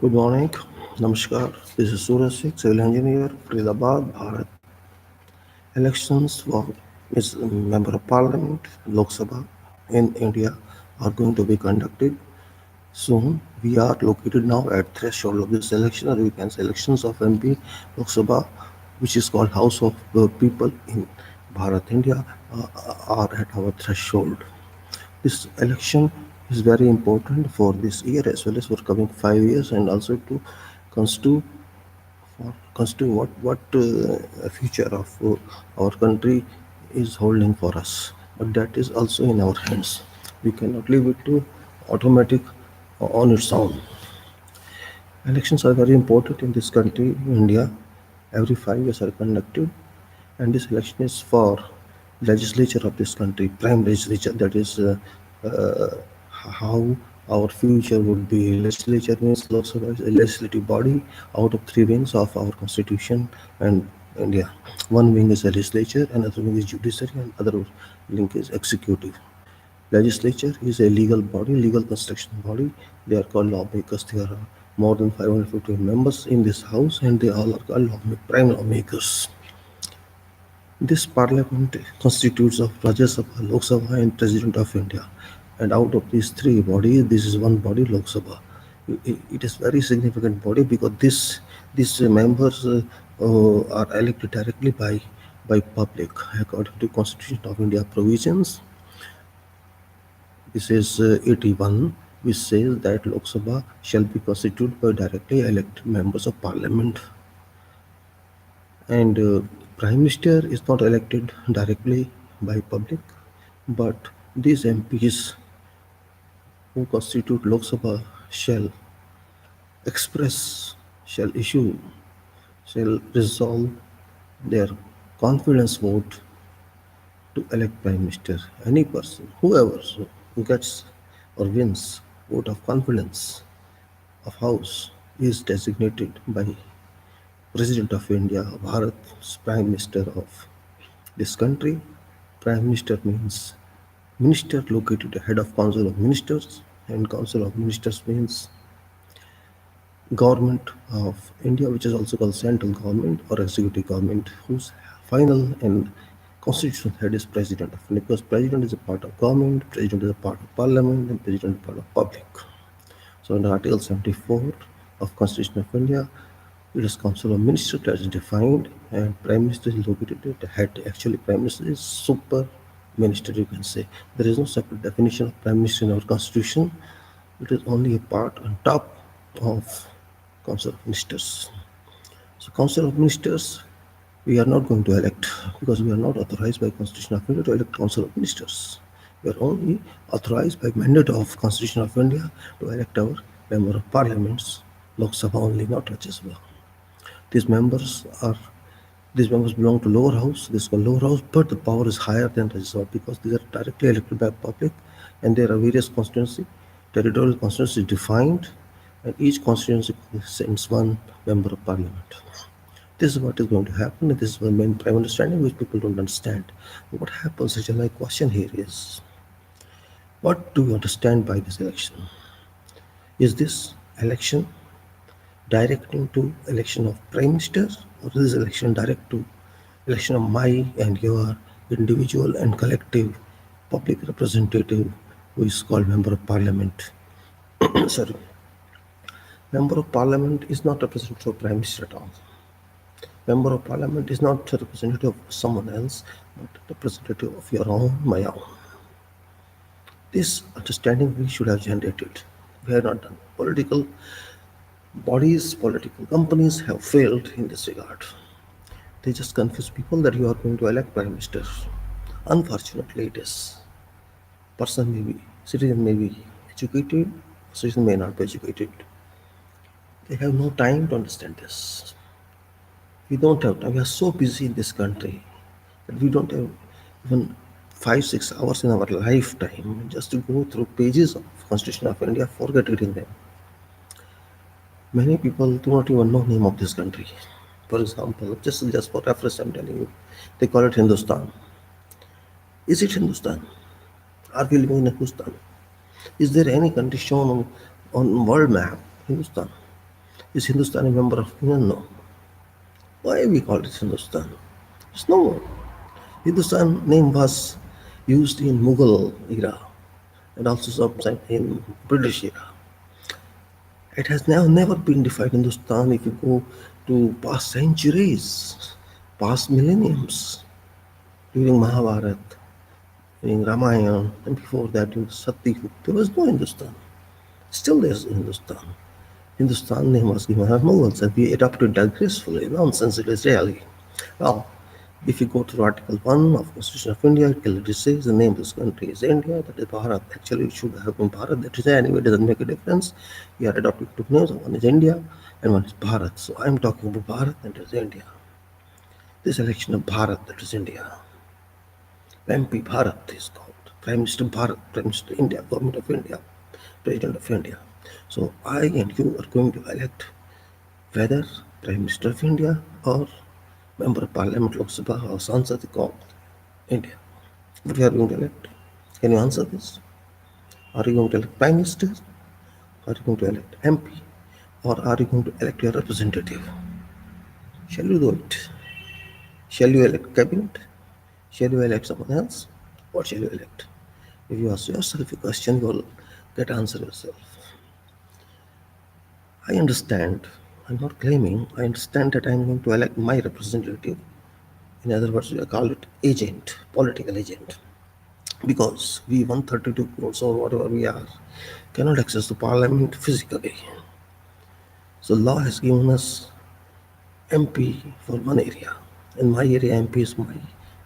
Good morning. Namaskar. This is Suraj Sikh, civil engineer, Faridabad, Bharat. Elections for is member of parliament, Lok Sabha in India are going to be conducted soon. We are located now at threshold of this election, or we can say elections of MP, Lok Sabha, which is called House of the People in Bharat, India, are at our threshold. This election is very important for this year as well as for coming 5 years, and also to constitute constitute what future of our country is holding for us. But that is also in our hands. We cannot leave it to automatic on its own. Elections are very important in this country, India. Every 5 years are conducted, and this election is for legislature of this country, prime legislature. That is uh, how our future would be. Legislature means Lok Sabha is a legislative body out of three wings of our constitution and India. One wing is a legislature, another wing is judiciary, and other link is executive. Legislature is a legal body, legal construction body. They are called lawmakers. There are more than 550 members in this house, and they all are called prime lawmakers. This parliament constitutes of Rajya Sabha, Lok Sabha, and President of India. And out of these three bodies, this is one body, Lok Sabha. It is very significant body because these members are elected directly by public according to Constitution of India provisions. This is 81, which says that Lok Sabha shall be constituted by directly elected members of parliament. And Prime Minister is not elected directly by public, but these MPs who constitute Lok Sabha shall express, shall issue, shall resolve their confidence vote to elect Prime Minister. Any person, whoever gets or wins vote of confidence of House is designated by President of India, Bharat's Prime Minister of this country. Prime Minister means minister located head of Council of Ministers, and Council of Ministers means government of India, which is also called central government or executive government, whose final and constitutional head is President of India. Because President is a part of government, President is a part of Parliament, and President is a part of public. So in Article 74 of Constitution of India, it is Council of Ministers that is defined, and Prime Minister is located at the head. Actually, Prime Minister is super minister, you can say. There is no separate definition of Prime Minister in our Constitution. It is only a part on top of Council of Ministers. So Council of Ministers, we are not going to elect because we are not authorized by Constitution of India to elect Council of Ministers. We are only authorized by mandate of Constitution of India to elect our member of parliaments, Lok Sabha only, not Rajya Sabha. These members are these members belong to lower house. This is called lower house, but the power is higher than Rajya Sabha because these are directly elected by public, and there are various constituency, territorial constituencies defined, and each constituency sends one member of parliament. This is what is going to happen, and this is the main prime understanding which people don't understand. What happens? Actually, my question here is, what do you understand by this election? Is this election directing to election of prime minister, or is this election direct to election of my and your individual and collective public representative who is called member of parliament? Sorry, member of parliament is not representative of prime minister at all. Member of parliament is not a representative of someone else, but representative of your own, my own. This understanding we should have generated. We have not done. Political bodies, political companies have failed in this regard. They just confuse people that you are going to elect prime minister. Unfortunately, it is. Person may be, citizen may be educated, citizen may not be educated. They have no time to understand this. We don't have time. We are so busy in this country that we don't have even 5 6 hours in our lifetime just to go through pages of Constitution of India, forget reading them. Many people do not even know name of this country. For example, just for reference, I'm telling you, they call it Hindustan. Is it Hindustan? Are we living in Hindustan? Is there any country shown on world map? Hindustan. Is Hindustan a member of Union? No. Why we call it Hindustan? It's no more. Hindustan name was used in Mughal era and also sometime in British era. It has now never been defined Hindustan if you go to past centuries, past millenniums, during Mahabharata, during Ramayana, and before that during Satyayuga, there was no Hindustan. Still there's Hindustan. Hindustan name was given by Mughals and we adopted that gracefully. Nonsense it is really. Well, if you go to Article 1 of Constitution of India, it clearly says the name of this country is India, that is Bharat. Actually, it should have been Bharat. That is anyway, it doesn't make a difference. We are adopting two names. One is India and one is Bharat. So I am talking about Bharat and it is India. This election of Bharat, that is India. MP Bharat is called. Prime Minister Bharat, Prime Minister India, Government of India, President of India. So I and you are going to elect whether Prime Minister of India or Member of Parliament, Lok Sabha or Sansad called India. What we are going to elect? Can you answer this? Are you going to elect Prime Minister? Are you going to elect MP? Or are you going to elect your representative? Shall you do it? Shall you elect cabinet? Shall you elect someone else? What shall you elect? If you ask yourself a question, you will get answer yourself. I understand. I'm not claiming. I understand that I'm going to elect my representative. In other words, we call it agent, political agent. Because we 132 crores or whatever we are cannot access the parliament physically. So law has given us MP for one area. In my area, MP is my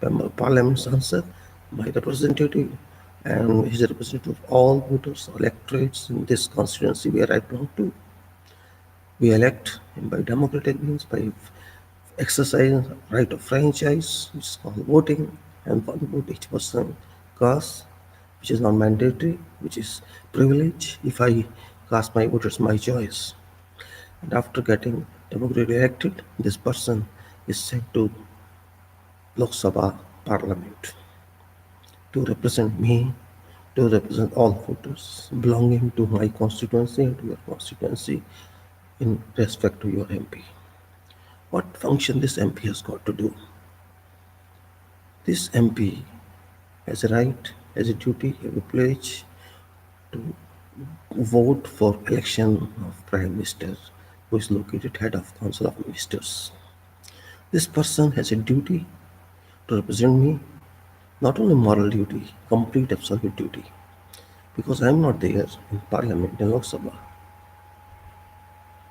member of parliament answer, my representative, and he's a representative of all voters, electorates in this constituency where I belong to. We elect him by democratic means, by exercise right of franchise, which is called voting, and one vote each person casts, which is not mandatory, which is privilege. If I cast my vote, it's my choice. And after getting democratically elected, this person is sent to Lok Sabha Parliament to represent me, to represent all voters belonging to my constituency and to your constituency in respect to your MP. What function this MP has got to do? This MP has a right, has a duty, has a pledge to vote for election of Prime Minister who is located head of Council of Ministers. This person has a duty to represent me, not only moral duty, complete absolute duty, because I am not there in Parliament in Lok Sabha.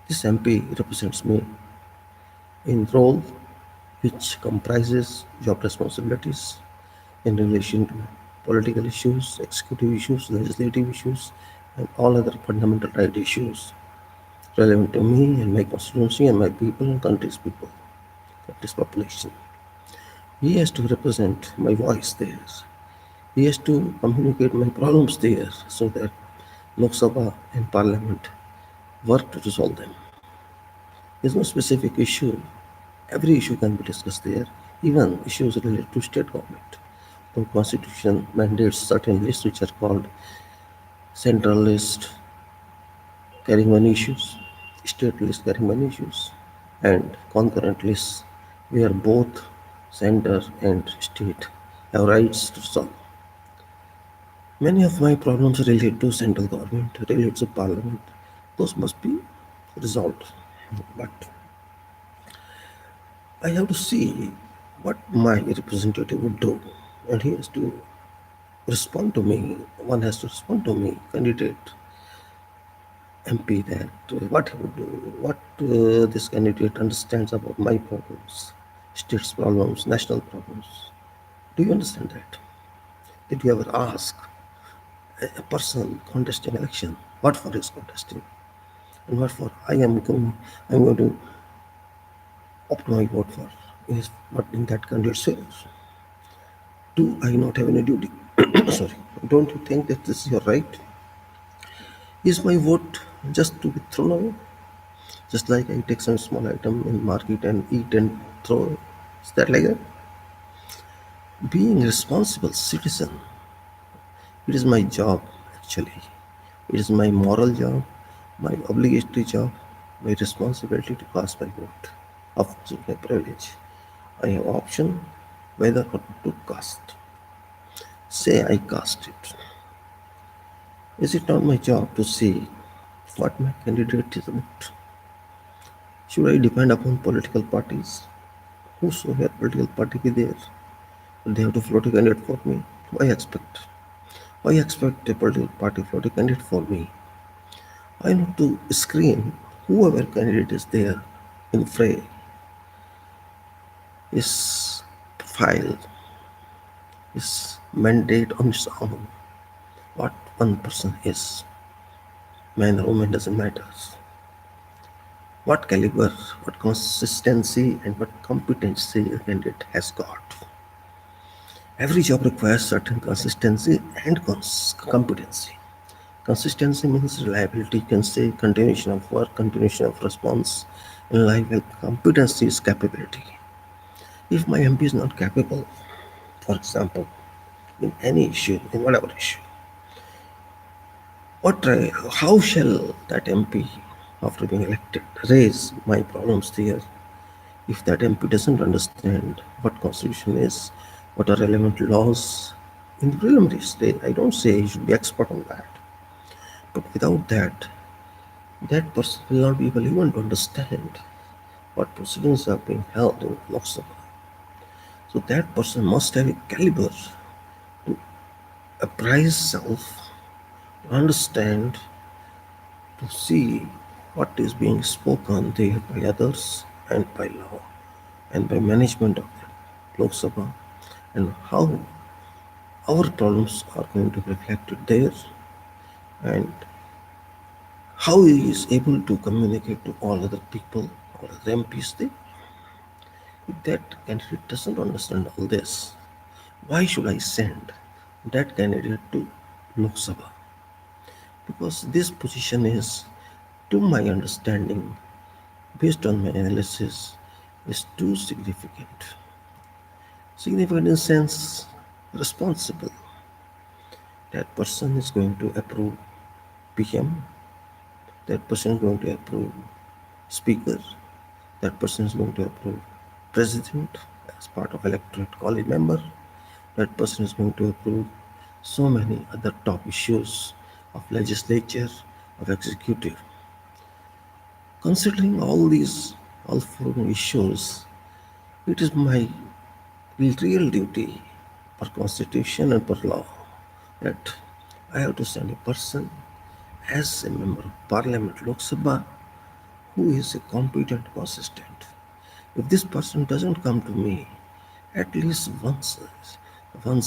This MP represents me in role which comprises job responsibilities in relation to political issues, executive issues, legislative issues, and all other fundamental right issues relevant to me and my constituency and my people and country's people, country's population. He has to represent my voice there. He has to communicate my problems there so that Lok Sabha and Parliament work to resolve them. There is no specific issue. Every issue can be discussed there, even issues related to state government. The Constitution mandates certain lists which are called central list carrying one issues, state list carrying one issues, and concurrent lists where both center and state have rights to solve. Many of my problems relate to central government, relate to parliament. Those must be resolved. But I have to see what my representative would do, and he has to respond to me. One has to respond to me, candidate MP, that what he would do, what this candidate understands about my problems, state's problems, national problems. Do you understand that? Did you ever ask a person contesting election what for is contesting and what for I'm going to opt my vote for is what in that candidate says. Do I not have any duty? Sorry. Don't you think that this is your right? Is my vote just to be thrown away? Just like I take some small item in market and eat and throw. Is that like that? Being a responsible citizen, it is my job actually. It is my moral job, my obligatory job my responsibility to cast my vote. Of course, it's my privilege. I have option whether or not to cast. Say I cast it. Is it not my job to see what my candidate is about? Should I depend upon political parties? Whosoever political party be there, they have to float a candidate for me. Why expect? Why expect a political party float a candidate for me? I need to screen whoever candidate is there in fray is file, is mandate on its own. What one person is, man or woman doesn't matter. What caliber, what consistency, and what competency a candidate has got. Every job requires certain consistency and competency. Consistency means reliability, you can say continuation of work, continuation of response in life, and competency is capability. If my MP is not capable, for example, in any issue, in whatever issue, how shall that MP, after being elected, raise my problems there if that MP doesn't understand what constitution is, what are relevant laws in the preliminary stage? I don't say he should be expert on that, but without that, that person will not be able even to understand what proceedings are being held in Lok Sabha. So that person must have a caliber to apprise self, to understand, to see what is being spoken there by others and by law and by management of the Lok Sabha, and how our problems are going to be reflected there, and how he is able to communicate to all other people, all other MPs there. If that candidate doesn't understand all this, why should I send that candidate to Lok Sabha? Because this position is, to my understanding, based on my analysis, is too significant. Significant in the sense responsible. That person is going to approve PM, that person is going to approve Speaker, that person is going to approve President as part of electorate college member, that person is going to approve so many other top issues of legislature, of executive. Considering all four issues, it is my real duty per constitution and per law that I have to send a person as a member of parliament Lok Sabha who is a competent, consistent. If this person doesn't come to me at least once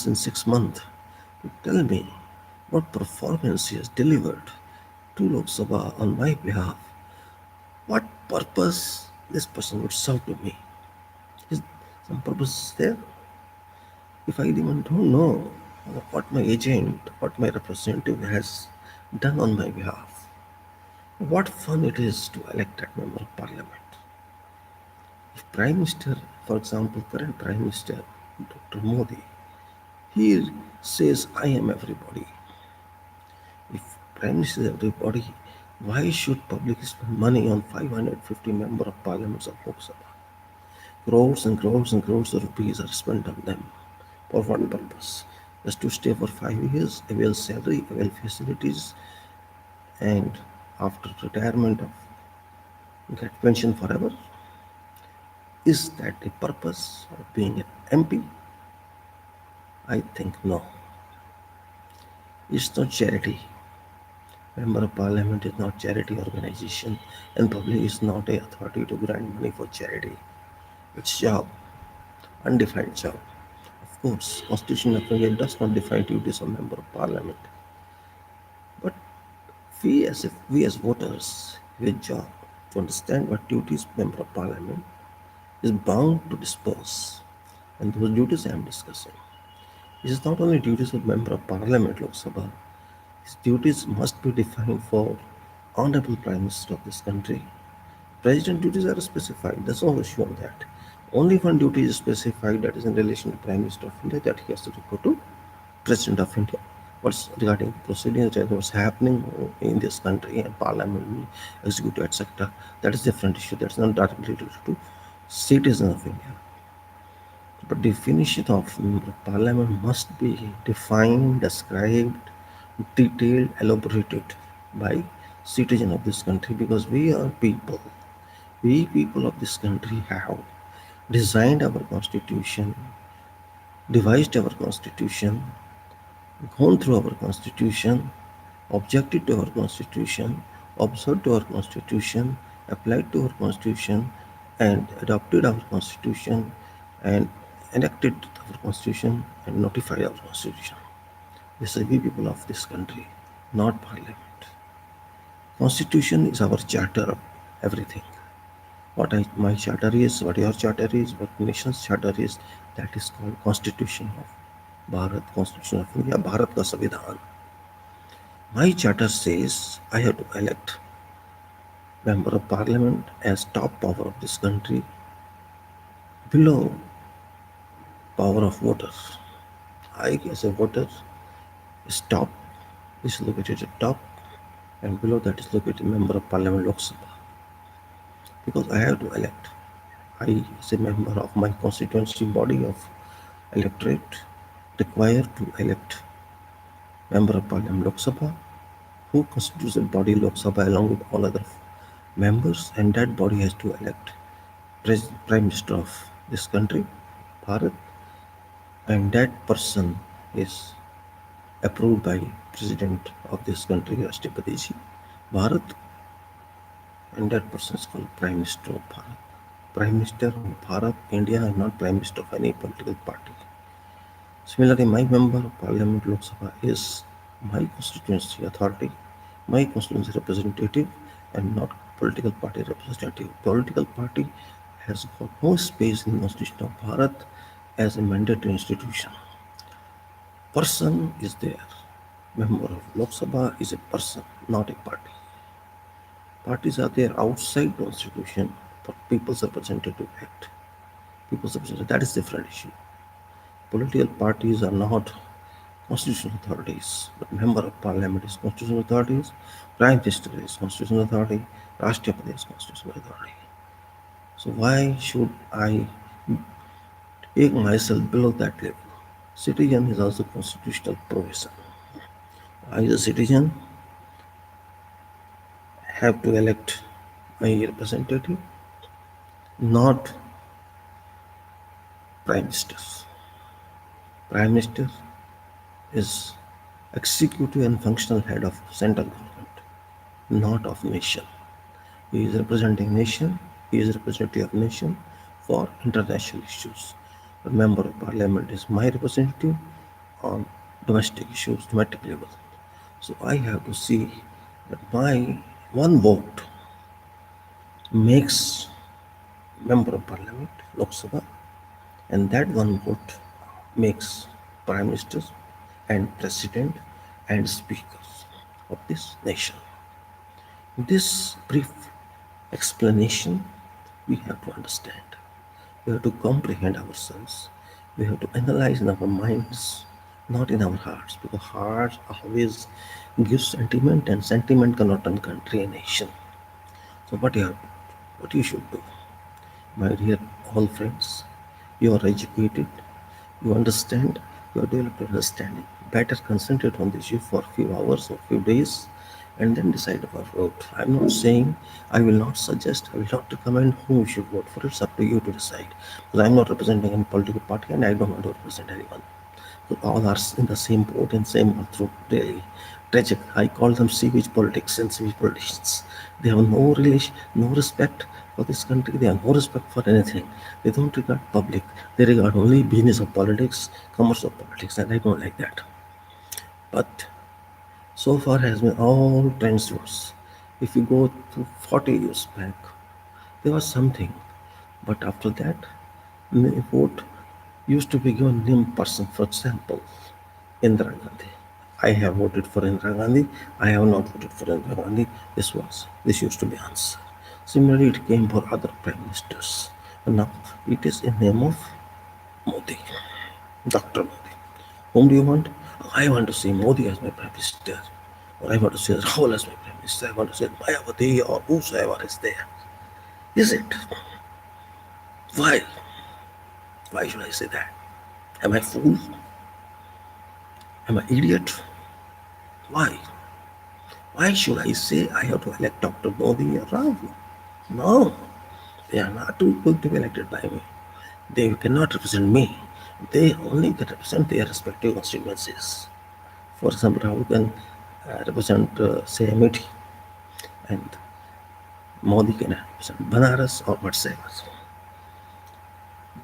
in 6 months to tell me what performance he has delivered to Lok Sabha on my behalf, what purpose this person would serve to me? Is some purpose there? If I even don't know what my agent, what my representative has done on my behalf, what fun it is to elect that member of parliament. If Prime Minister, for example, current Prime Minister, Dr. Modi, he says, I am everybody. If Prime Minister is everybody, why should public spend money on 550 member of parliaments of Lok Sabha? Crores and crores and crores of rupees are spent on them. For one purpose? Just to stay for 5 years, avail salary, avail facilities, and after retirement of get pension forever? Is that the purpose of being an MP? I think no. It's not charity. Member of Parliament is not charity organization, and public is not a authority to grant money for charity. It's job, undefined job. Of course, Constitution of India does not define duties of member of Parliament, but we as voters, we job to understand what duties member of Parliament is bound to dispose, and those duties I am discussing. It is not only duties of member of Parliament, Lok Sabha. His duties must be defined for Honorable Prime Minister of this country. President duties are specified. There's no issue on that. Only one duty is specified, that is in relation to Prime Minister of India, that he has to report to President of India. what's regarding proceedings, what's happening in this country and parliament, executive, etc. That is different issue. That's not directly related to citizens of India. But definition of member of parliament must be defined, described, detailed, elaborated by citizen of this country because we are people. We people of this country have designed our constitution, devised our constitution, gone through our constitution, objected to our constitution, observed to our constitution, applied to our constitution, and adopted our constitution, and enacted our constitution, and notified our constitution. This is we people of this country, not parliament. Constitution is our charter of everything. My charter is, what your charter is, what nation's charter is, that is called Constitution of Bharat, Constitution of India, Bharat ka Samvidhan. My charter says I have to elect member of parliament as top power of this country below power of voters. I as a voter is top, is located at top, and below that is located member of parliament Lok Sabha. Because I have to elect. I as a member of my constituency body of electorate required to elect member of parliament Lok Sabha who constitutes the body Lok Sabha along with all other members, and that body has to elect Prime Minister of this country, Bharat, and that person is approved by President of this country, Rashtrapati Ji, Bharat, and that person is called Prime Minister of Bharat. Prime Minister of Bharat, India, and not Prime Minister of any political party. Similarly, my member of Parliament Lok Sabha is my constituency authority, my constituency representative, and not political party representative. Political party has got no space in the Constitution of Bharat as a mandatory institution. Person is there. Member of Lok Sabha is a person, not a party. Parties are there outside the Constitution for People's Representative Act. People's Representative, that is different issue. Political parties are not constitutional authorities, but member of parliament is constitutional authorities, prime minister is constitutional authority, Rashtrapati is constitutional authority. So why should I take myself below that level? Citizen is also constitutional provision. I, as a citizen, have to elect my representative, not prime ministers. Prime minister is executive and functional head of central government, not of nation. He is representing nation, he is representative of nation for international issues. A member of parliament is my representative on domestic issues, domestic level. So I have to see that my one vote makes member of parliament, Lok Sabha, and that one vote makes prime ministers and president and speakers of this nation. This brief explanation we have to understand. We have to comprehend ourselves. We have to analyze in our minds, not in our hearts, because hearts always give sentiment, and sentiment cannot turn country and nation. So what you should do, my dear all friends, you are educated, you understand, you are developed understanding. Better concentrate on this issue for a few hours or few days and then decide our vote. I'm not saying, I will not suggest, I will not recommend whom you should vote for. It's up to you to decide. Because I'm not representing any political party and I don't want to represent anyone. So all are in the same boat and same through really tragic. I call them sewage politics and sewage politicians. They have no relation, no respect for this country. They have no respect for anything. They don't regard public. They regard only business of politics, commerce of politics, and I don't like that. But so far has been all trends towards. If you go to 40 years back, there was something. But after that, the vote used to be given name person. For example, Indira Gandhi. I have voted for Indira Gandhi. I have not voted for Indira Gandhi. This used to be answer. Similarly, it came for other prime ministers. And now it is in name of Modi, Dr. Modi. Whom do you want? I want to see Modi as my Prime Minister, or I want to see Rahul as my Prime Minister, I want to see Mayawati or whosoever is there. Is it? Why? Why should I say that? Am I fool? Am I idiot? Why? Why should I say I have to elect Dr. Modi or Rahul? No, they are not going to be elected by me. They cannot represent me. They only can represent their respective constituencies. For example, Rahul can represent, say, Amethi, and Modi can represent Banaras or whatsoever.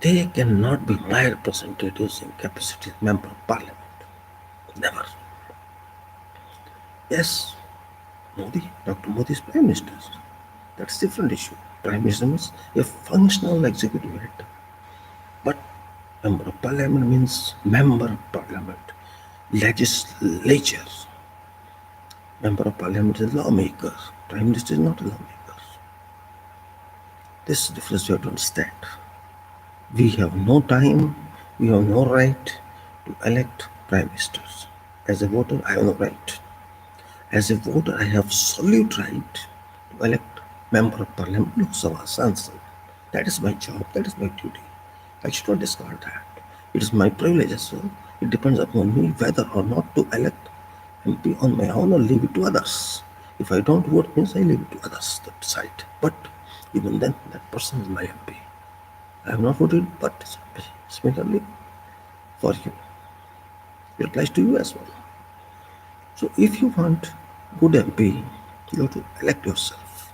They cannot be my representatives in capacity as member of parliament. Never. Yes, Dr. Modi is Prime Minister. That's a different issue. Prime Minister means a functional executive head. But member of parliament means member of parliament, legislature. Member of parliament is a lawmaker. Prime Minister is not a lawmaker. This difference you have to understand. We have no time, we have no right to elect prime ministers. As a voter, I have no right. As a voter, I have absolute right to elect member of parliament, Lok Sabha, Sansad. That is my job, that is my duty. I should not discard that. It is my privilege as well. It depends upon me whether or not to elect MP on my own or leave it to others. If I don't vote, means I leave it to others to decide. But even then, that person is my MP. I have not voted, but similarly for you. It applies to you as well. So if you want good MP, you have to elect yourself.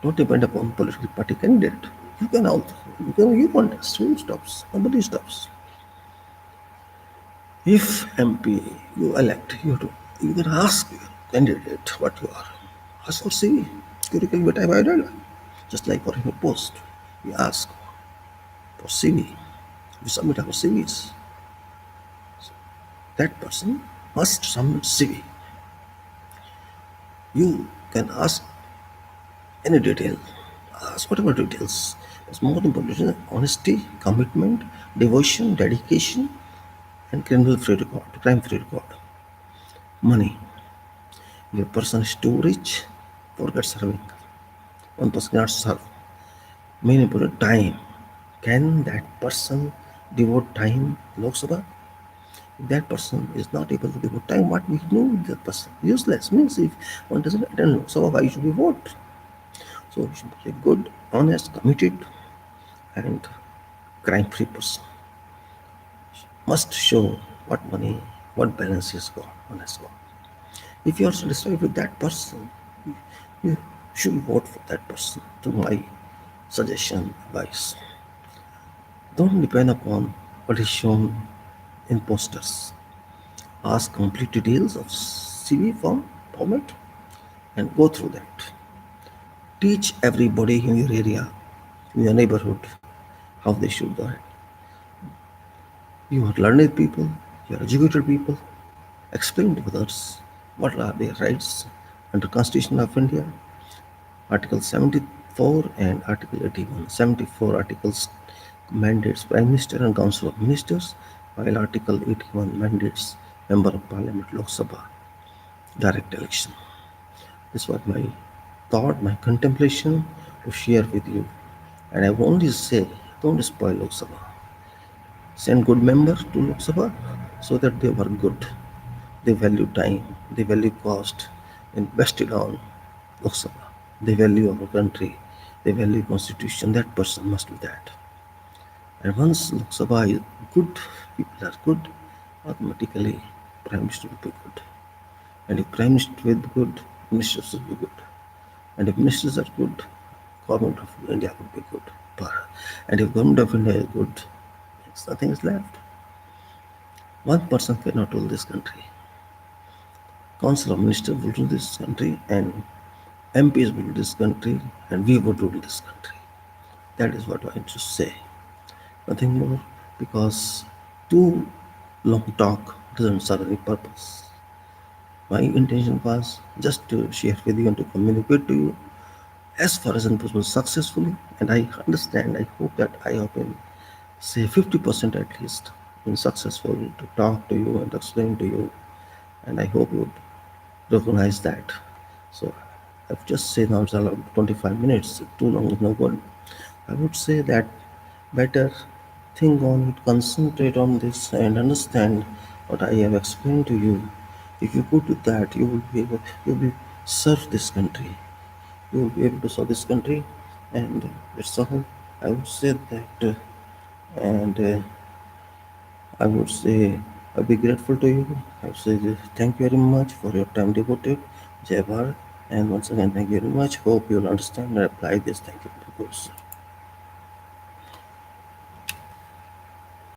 Don't depend upon political party candidate. You can also you contest. Who stops? Nobody stops. If MP you elect, you can ask your candidate what you are. Ask for CV, curriculum vitae biodata. Just like for any post, you ask for CV. You submit our CVs. That person must submit CV. You can ask any detail, ask whatever details. But more important is honesty, commitment, devotion, dedication, and criminal-free record, crime-free record. Money. If a person is too rich, forget serving. One person cannot serve. Main important time. Can that person devote time in Lok Sabha? If that person is not able to devote time, what we do with that person? Useless. Means if one doesn't attend Lok Sabha, why should we vote? So we should be a good, honest, committed, and crime-free person. Must show what money, what balance he's got on his got. If you are satisfied with that person, you should vote for that person. To my suggestion, advice. Don't depend upon what is shown in posters. Ask complete details of CV format and go through that. Teach everybody in your area, in your neighborhood, how they should go ahead. You are learned people, you are educated people. Explain to others what are their rights under Constitution of India, Article 74 and Article 81. 74 articles mandates Prime Minister and Council of Ministers, while Article 81 mandates Member of Parliament, Lok Sabha, direct election. This was my thought, my contemplation to share with you. And I will only say, don't spoil Lok Sabha. Send good members to Lok Sabha so that they work good. They value time, they value cost, invested on Lok Sabha. They value our country, they value constitution. That person must do that. And once Lok Sabha is good, people are good, automatically Prime Minister will be good. And if Prime Minister will be good, ministers will be good. And if ministers are good, government of India would be good. And if government of India is good, nothing is left. One person cannot rule this country. Council of Ministers will rule this country, and MPs will rule this country, and we would rule this country. That is what I want to say. Nothing more, because too long talk doesn't serve any purpose. My intention was just to share with you and to communicate to you as far as possible successfully, and I understand, I hope that I have been, say, 50% at least, been successful to talk to you and explain to you and I hope you would recognize that. So I've just said now it's around 25 minutes, too long is no good. I would say that better think on it, concentrate on this, and understand what I have explained to you. If you could do that, you will be serve this country. You will be able to serve this country, and that's all. I would say that, and I would say I'll be grateful to you. I would say thank you very much for your time devoted, Jai Bharat, and once again thank you very much. Hope you'll understand and apply this. Thank you, of course.